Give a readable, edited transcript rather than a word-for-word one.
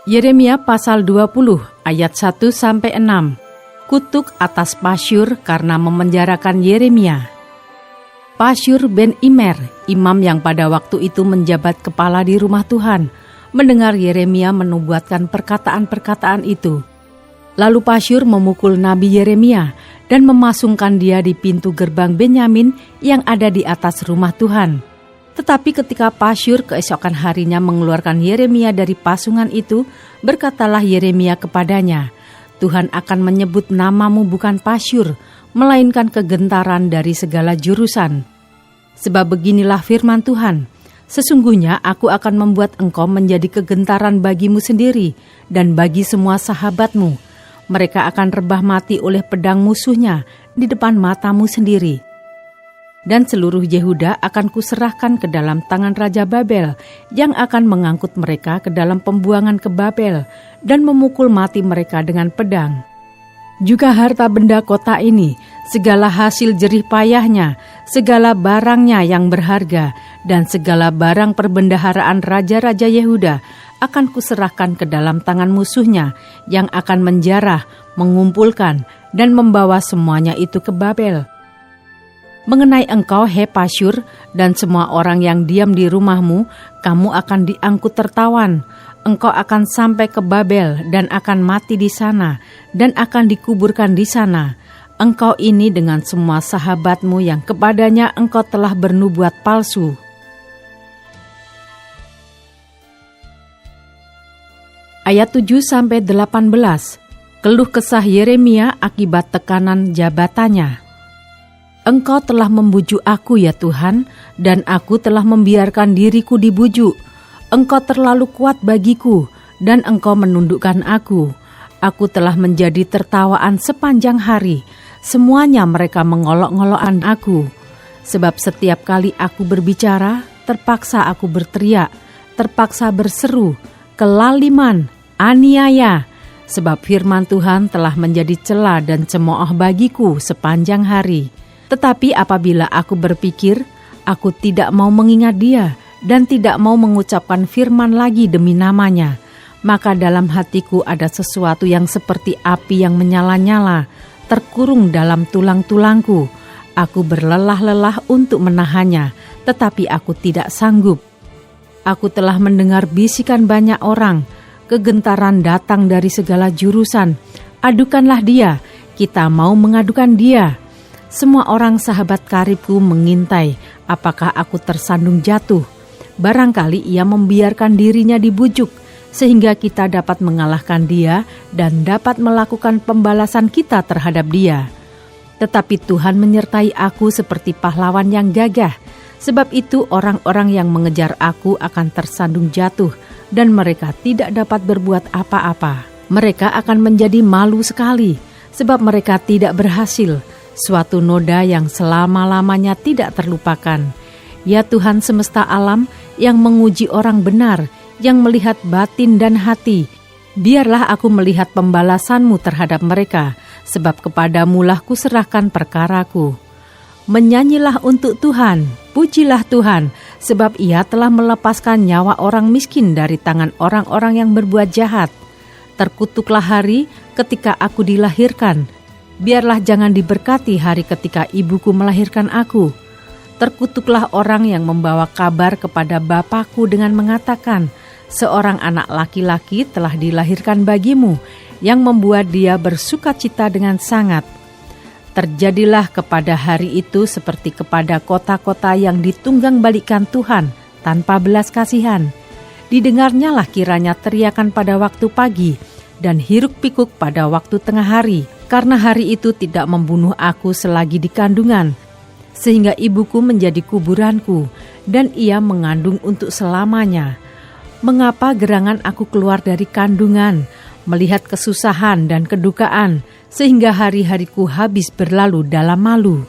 Yeremia pasal 20 ayat 1-6. Kutuk atas Pasyur karena memenjarakan Yeremia. Pasyur bin Immer, imam yang pada waktu itu menjabat kepala di rumah Tuhan, mendengar Yeremia menubuatkan perkataan-perkataan itu. Lalu Pasyur memukul Nabi Yeremia dan memasungkan dia di pintu gerbang Benyamin yang ada di atas rumah Tuhan. Tetapi ketika Pasyur keesokan harinya mengeluarkan Yeremia dari pasungan itu, berkatalah Yeremia kepadanya, Tuhan akan menyebut namamu bukan Pasyur, melainkan kegentaran dari segala jurusan. Sebab beginilah firman Tuhan, sesungguhnya aku akan membuat engkau menjadi kegentaran bagimu sendiri dan bagi semua sahabatmu. Mereka akan rebah mati oleh pedang musuhnya di depan matamu sendiri. Dan seluruh Yehuda akan kuserahkan ke dalam tangan Raja Babel, yang akan mengangkut mereka ke dalam pembuangan ke Babel, dan memukul mati mereka dengan pedang. Juga harta benda kota ini, segala hasil jerih payahnya, segala barangnya yang berharga, dan segala barang perbendaharaan raja-raja Yehuda, akan kuserahkan ke dalam tangan musuhnya, yang akan menjarah, mengumpulkan, dan membawa semuanya itu ke Babel. Mengenai engkau, he Pasyur, dan semua orang yang diam di rumahmu, kamu akan diangkut tertawan. Engkau akan sampai ke Babel dan akan mati di sana, dan akan dikuburkan di sana. Engkau ini dengan semua sahabatmu yang kepadanya engkau telah bernubuat palsu. Ayat 7-18. Keluh kesah Yeremia akibat tekanan jabatannya. Engkau telah membujuk aku ya Tuhan, dan aku telah membiarkan diriku dibujuk. Engkau terlalu kuat bagiku, dan engkau menundukkan aku. Aku telah menjadi tertawaan sepanjang hari. Semuanya mereka mengolok-ngolokkan aku. Sebab setiap kali aku berbicara, terpaksa aku berteriak, terpaksa berseru, kelaliman, aniaya. Sebab firman Tuhan telah menjadi cela dan cemooh bagiku sepanjang hari. Tetapi apabila aku berpikir, aku tidak mau mengingat dia dan tidak mau mengucapkan firman lagi demi namanya, maka dalam hatiku ada sesuatu yang seperti api yang menyala-nyala, terkurung dalam tulang-tulangku. Aku berlelah-lelah untuk menahannya, tetapi aku tidak sanggup. Aku telah mendengar bisikan banyak orang, kegentaran datang dari segala jurusan. Adukanlah dia, kita mau mengadukan dia. Semua orang sahabat karibku mengintai apakah aku tersandung jatuh. Barangkali ia membiarkan dirinya dibujuk, sehingga kita dapat mengalahkan dia dan dapat melakukan pembalasan kita terhadap dia. Tetapi Tuhan menyertai aku seperti pahlawan yang gagah. Sebab itu orang-orang yang mengejar aku akan tersandung jatuh, dan mereka tidak dapat berbuat apa-apa. Mereka akan menjadi malu sekali, sebab mereka tidak berhasil. Suatu noda yang selama-lamanya tidak terlupakan. Ya Tuhan semesta alam yang menguji orang benar, yang melihat batin dan hati, biarlah aku melihat pembalasan-Mu terhadap mereka, sebab kepadamu-lah kuserahkan perkaraku. Menyanyilah untuk Tuhan, pujilah Tuhan, sebab Ia telah melepaskan nyawa orang miskin dari tangan orang-orang yang berbuat jahat. Terkutuklah hari ketika aku dilahirkan. Biarlah jangan diberkati hari ketika ibuku melahirkan aku. Terkutuklah orang yang membawa kabar kepada bapakku dengan mengatakan, seorang anak laki-laki telah dilahirkan bagimu, yang membuat dia bersukacita dengan sangat. Terjadilah kepada hari itu seperti kepada kota-kota yang ditunggang balikan Tuhan tanpa belas kasihan. Didengarnyalah kiranya teriakan pada waktu pagi dan hiruk-pikuk pada waktu tengah hari. Karena hari itu tidak membunuh aku selagi di kandungan, sehingga ibuku menjadi kuburanku, dan ia mengandung untuk selamanya. Mengapa gerangan aku keluar dari kandungan, melihat kesusahan dan kedukaan, sehingga hari-hariku habis berlalu dalam malu?